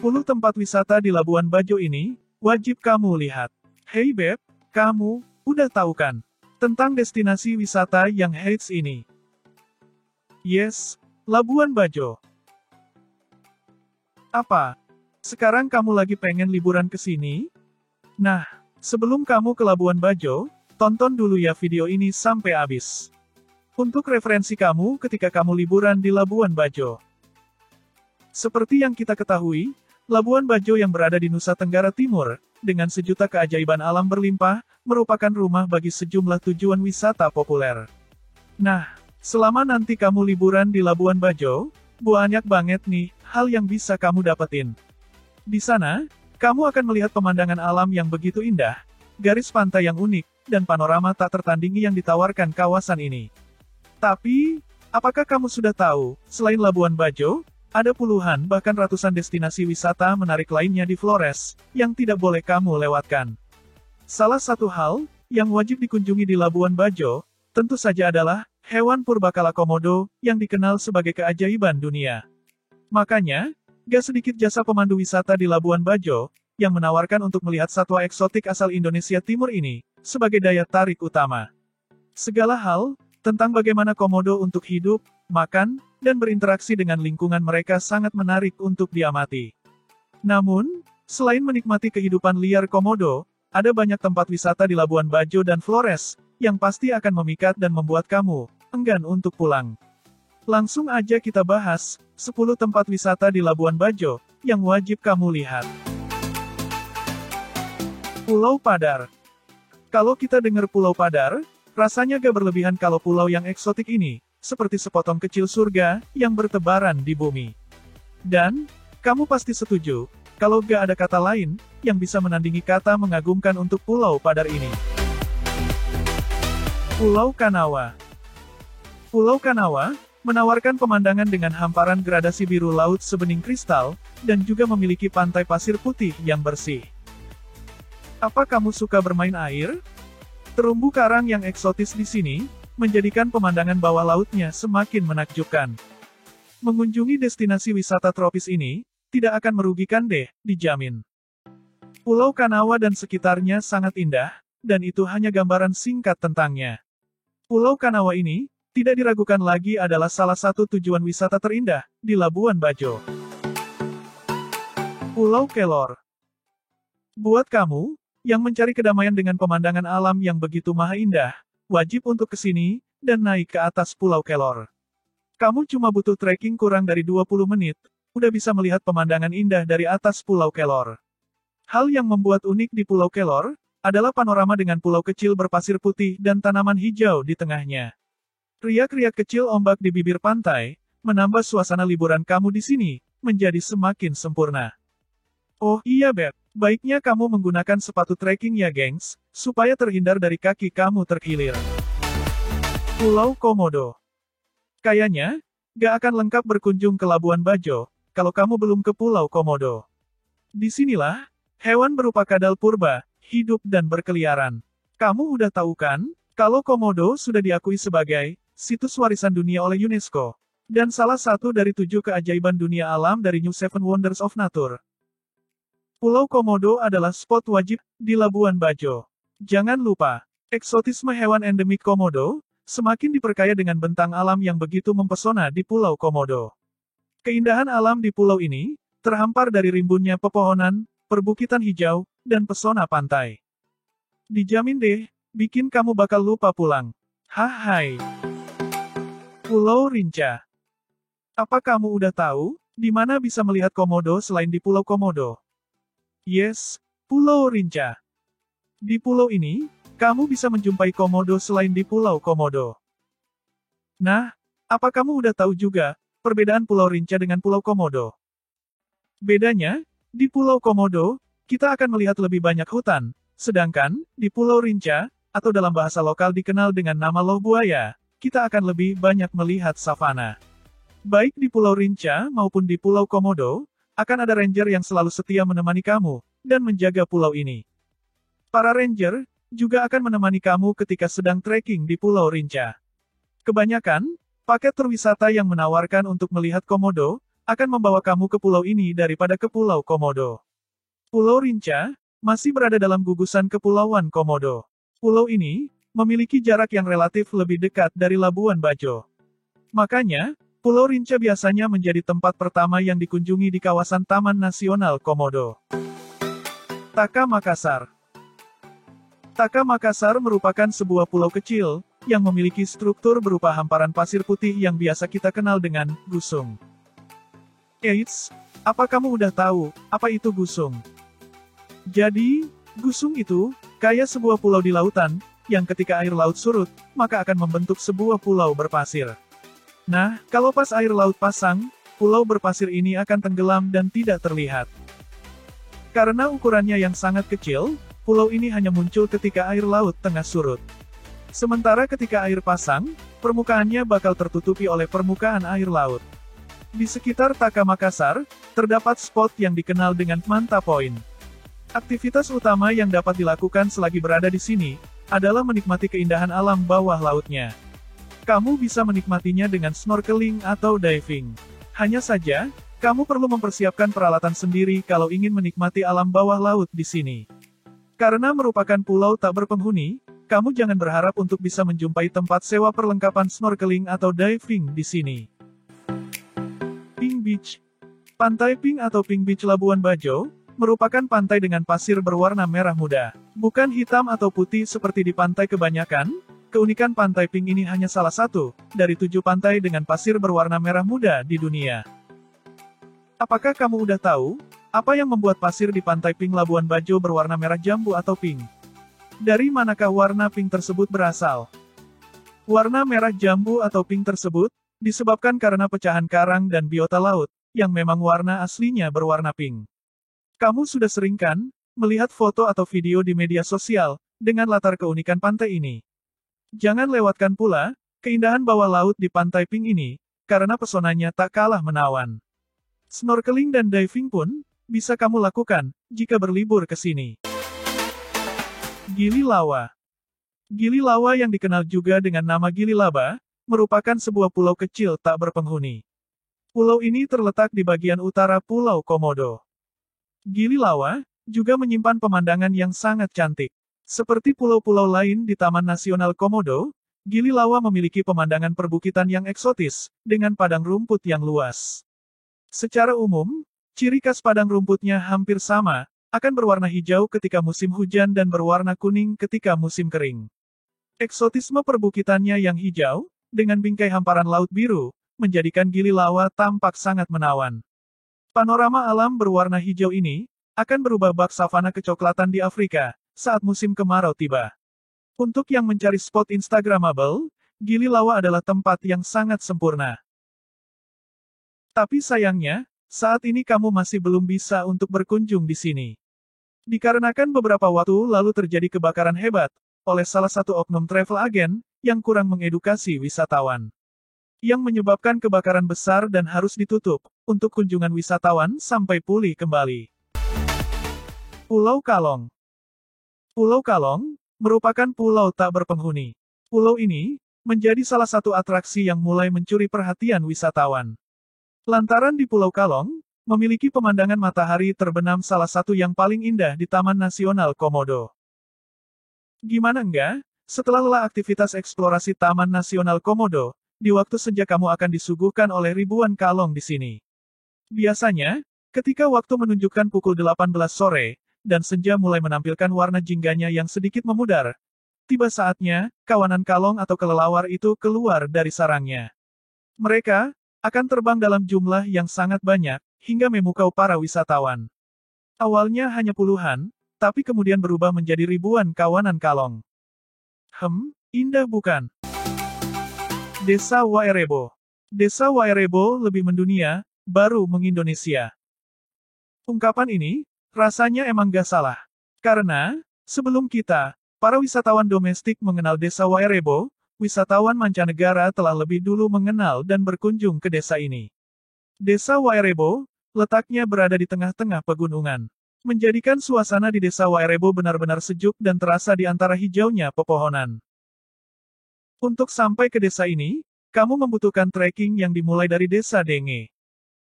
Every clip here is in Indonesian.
10 tempat wisata di Labuan Bajo ini, wajib kamu lihat. Hey Beb, kamu, udah tahu kan? Tentang destinasi wisata yang hits ini. Yes, Labuan Bajo. Apa? Sekarang kamu lagi pengen liburan ke sini? Nah, sebelum kamu ke Labuan Bajo, tonton dulu ya video ini sampai habis. Untuk referensi kamu ketika kamu liburan di Labuan Bajo. Seperti yang kita ketahui, Labuan Bajo yang berada di Nusa Tenggara Timur, dengan sejuta keajaiban alam berlimpah, merupakan rumah bagi sejumlah tujuan wisata populer. Nah, selama nanti kamu liburan di Labuan Bajo, banyak banget nih hal yang bisa kamu dapetin. Di sana, kamu akan melihat pemandangan alam yang begitu indah, garis pantai yang unik, dan panorama tak tertandingi yang ditawarkan kawasan ini. Tapi, apakah kamu sudah tahu, selain Labuan Bajo, ada puluhan bahkan ratusan destinasi wisata menarik lainnya di Flores, yang tidak boleh kamu lewatkan. Salah satu hal, yang wajib dikunjungi di Labuan Bajo, tentu saja adalah, hewan purbakala komodo, yang dikenal sebagai keajaiban dunia. Makanya, gak sedikit jasa pemandu wisata di Labuan Bajo, yang menawarkan untuk melihat satwa eksotik asal Indonesia Timur ini, sebagai daya tarik utama. Segala hal, tentang bagaimana komodo untuk hidup, makan, dan berinteraksi dengan lingkungan mereka sangat menarik untuk diamati. Namun, selain menikmati kehidupan liar komodo, ada banyak tempat wisata di Labuan Bajo dan Flores, yang pasti akan memikat dan membuat kamu enggan untuk pulang. Langsung aja kita bahas, 10 tempat wisata di Labuan Bajo, yang wajib kamu lihat. Pulau Padar. Kalau kita dengar Pulau Padar, rasanya gak berlebihan kalau pulau yang eksotik ini, seperti sepotong kecil surga, yang bertebaran di bumi. Dan, kamu pasti setuju, kalau gak ada kata lain, yang bisa menandingi kata mengagumkan untuk Pulau Padar ini. Pulau Kanawa. Pulau Kanawa, menawarkan pemandangan dengan hamparan gradasi biru laut sebening kristal, dan juga memiliki pantai pasir putih yang bersih. Apa kamu suka bermain air? Terumbu karang yang eksotis di sini, menjadikan pemandangan bawah lautnya semakin menakjubkan. Mengunjungi destinasi wisata tropis ini, tidak akan merugikan deh, dijamin. Pulau Kanawa dan sekitarnya sangat indah, dan itu hanya gambaran singkat tentangnya. Pulau Kanawa ini, tidak diragukan lagi adalah salah satu tujuan wisata terindah, di Labuan Bajo. Pulau Kelor. Buat kamu, yang mencari kedamaian dengan pemandangan alam yang begitu maha indah, wajib untuk ke sini, dan naik ke atas Pulau Kelor. Kamu cuma butuh trekking kurang dari 20 menit, udah bisa melihat pemandangan indah dari atas Pulau Kelor. Hal yang membuat unik di Pulau Kelor, adalah panorama dengan pulau kecil berpasir putih dan tanaman hijau di tengahnya. Riak-riak kecil ombak di bibir pantai, menambah suasana liburan kamu di sini, menjadi semakin sempurna. Oh iya Beb, baiknya kamu menggunakan sepatu trekking ya gengs, supaya terhindar dari kaki kamu terkilir. Pulau Komodo. Kayaknya, gak akan lengkap berkunjung ke Labuan Bajo, kalau kamu belum ke Pulau Komodo. Disinilah, hewan berupa kadal purba, hidup dan berkeliaran. Kamu udah tahu kan, kalau Komodo sudah diakui sebagai situs warisan dunia oleh UNESCO, dan salah satu dari 7 keajaiban dunia alam dari New Seven Wonders of Nature. Pulau Komodo adalah spot wajib di Labuan Bajo. Jangan lupa, eksotisme hewan endemik Komodo semakin diperkaya dengan bentang alam yang begitu mempesona di Pulau Komodo. Keindahan alam di pulau ini terhampar dari rimbunnya pepohonan, perbukitan hijau, dan pesona pantai. Dijamin deh, bikin kamu bakal lupa pulang. Hai. Pulau Rinca. Apa kamu udah tahu di mana bisa melihat Komodo selain di Pulau Komodo? Yes, Pulau Rinca. Di pulau ini, kamu bisa menjumpai Komodo selain di Pulau Komodo. Nah, apa kamu udah tahu juga, perbedaan Pulau Rinca dengan Pulau Komodo? Bedanya, di Pulau Komodo, kita akan melihat lebih banyak hutan, sedangkan, di Pulau Rinca, atau dalam bahasa lokal dikenal dengan nama loh buaya, kita akan lebih banyak melihat savana. Baik di Pulau Rinca maupun di Pulau Komodo, akan ada ranger yang selalu setia menemani kamu, dan menjaga pulau ini. Para ranger, juga akan menemani kamu ketika sedang trekking di Pulau Rinca. Kebanyakan, paket tur wisata yang menawarkan untuk melihat Komodo, akan membawa kamu ke pulau ini daripada ke Pulau Komodo. Pulau Rinca masih berada dalam gugusan Kepulauan Komodo. Pulau ini memiliki jarak yang relatif lebih dekat dari Labuan Bajo. Makanya, Pulau Rinca biasanya menjadi tempat pertama yang dikunjungi di kawasan Taman Nasional Komodo. Taka Makassar. Taka Makassar merupakan sebuah pulau kecil, yang memiliki struktur berupa hamparan pasir putih yang biasa kita kenal dengan gusung. Eits, apa kamu udah tahu, apa itu gusung? Jadi, gusung itu, kayak sebuah pulau di lautan, yang ketika air laut surut, maka akan membentuk sebuah pulau berpasir. Nah, kalau pas air laut pasang, pulau berpasir ini akan tenggelam dan tidak terlihat. Karena ukurannya yang sangat kecil, pulau ini hanya muncul ketika air laut tengah surut. Sementara ketika air pasang, permukaannya bakal tertutupi oleh permukaan air laut. Di sekitar Taka Makassar, terdapat spot yang dikenal dengan Manta Point. Aktivitas utama yang dapat dilakukan selagi berada di sini, adalah menikmati keindahan alam bawah lautnya. Kamu bisa menikmatinya dengan snorkeling atau diving. Hanya saja, kamu perlu mempersiapkan peralatan sendiri kalau ingin menikmati alam bawah laut di sini. Karena merupakan pulau tak berpenghuni, kamu jangan berharap untuk bisa menjumpai tempat sewa perlengkapan snorkeling atau diving di sini. Pink Beach. Pantai Pink atau Pink Beach Labuan Bajo, merupakan pantai dengan pasir berwarna merah muda. Bukan hitam atau putih seperti di pantai kebanyakan, keunikan Pantai Pink ini hanya salah satu, dari 7 pantai dengan pasir berwarna merah muda di dunia. Apakah kamu udah tahu, apa yang membuat pasir di Pantai Pink Labuan Bajo berwarna merah jambu atau pink? Dari manakah warna pink tersebut berasal? Warna merah jambu atau pink tersebut, disebabkan karena pecahan karang dan biota laut, yang memang warna aslinya berwarna pink. Kamu sudah sering kan, melihat foto atau video di media sosial, dengan latar keunikan pantai ini? Jangan lewatkan pula, keindahan bawah laut di Pantai Pink ini, karena pesonanya tak kalah menawan. Snorkeling dan diving pun, bisa kamu lakukan, jika berlibur ke sini. Gili Lawa. Gili Lawa yang dikenal juga dengan nama Gili Laba, merupakan sebuah pulau kecil tak berpenghuni. Pulau ini terletak di bagian utara Pulau Komodo. Gili Lawa, juga menyimpan pemandangan yang sangat cantik. Seperti pulau-pulau lain di Taman Nasional Komodo, Gili Lawa memiliki pemandangan perbukitan yang eksotis, dengan padang rumput yang luas. Secara umum, ciri khas padang rumputnya hampir sama, akan berwarna hijau ketika musim hujan dan berwarna kuning ketika musim kering. Eksotisme perbukitannya yang hijau, dengan bingkai hamparan laut biru, menjadikan Gili Lawa tampak sangat menawan. Panorama alam berwarna hijau ini, akan berubah bak savana kecoklatan di Afrika, saat musim kemarau tiba. Untuk yang mencari spot Instagramable, Gili Lawa adalah tempat yang sangat sempurna. Tapi sayangnya, saat ini kamu masih belum bisa untuk berkunjung di sini. Dikarenakan beberapa waktu lalu terjadi kebakaran hebat, oleh salah satu oknum travel agent, yang kurang mengedukasi wisatawan. Yang menyebabkan kebakaran besar dan harus ditutup, untuk kunjungan wisatawan sampai pulih kembali. Pulau Kalong. Pulau Kalong, merupakan pulau tak berpenghuni. Pulau ini, menjadi salah satu atraksi yang mulai mencuri perhatian wisatawan. Lantaran di Pulau Kalong, memiliki pemandangan matahari terbenam salah satu yang paling indah di Taman Nasional Komodo. Gimana enggak? Setelah lelah aktivitas eksplorasi Taman Nasional Komodo, di waktu senja kamu akan disuguhkan oleh ribuan kalong di sini. Biasanya, ketika waktu menunjukkan pukul 18 sore, dan senja mulai menampilkan warna jingganya yang sedikit memudar, tiba saatnya, kawanan kalong atau kelelawar itu keluar dari sarangnya. Mereka akan terbang dalam jumlah yang sangat banyak, hingga memukau para wisatawan. Awalnya hanya puluhan, tapi kemudian berubah menjadi ribuan kawanan kalong. Indah bukan? Desa Wairebo. Desa Wairebo lebih mendunia, baru mengindonesia. Ungkapan ini, rasanya emang gak salah. Karena, sebelum kita, para wisatawan domestik mengenal Desa Wairebo, wisatawan mancanegara telah lebih dulu mengenal dan berkunjung ke desa ini. Desa Wairebo, letaknya berada di tengah-tengah pegunungan. Menjadikan suasana di Desa Wairebo benar-benar sejuk dan terasa di antara hijaunya pepohonan. Untuk sampai ke desa ini, kamu membutuhkan trekking yang dimulai dari Desa Denge.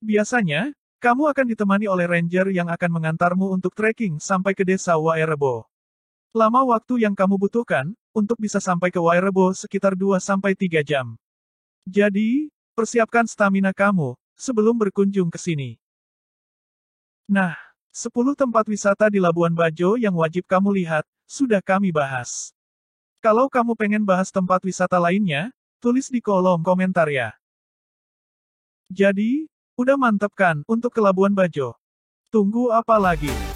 Biasanya, kamu akan ditemani oleh ranger yang akan mengantarmu untuk trekking sampai ke desa Wairebo. Lama waktu yang kamu butuhkan, untuk bisa sampai ke Wairebo sekitar 2-3 jam. Jadi, persiapkan stamina kamu, sebelum berkunjung ke sini. Nah, 10 tempat wisata di Labuan Bajo yang wajib kamu lihat, sudah kami bahas. Kalau kamu pengen bahas tempat wisata lainnya, tulis di kolom komentar ya. Jadi, udah mantep kan untuk ke Labuan Bajo? Tunggu apa lagi?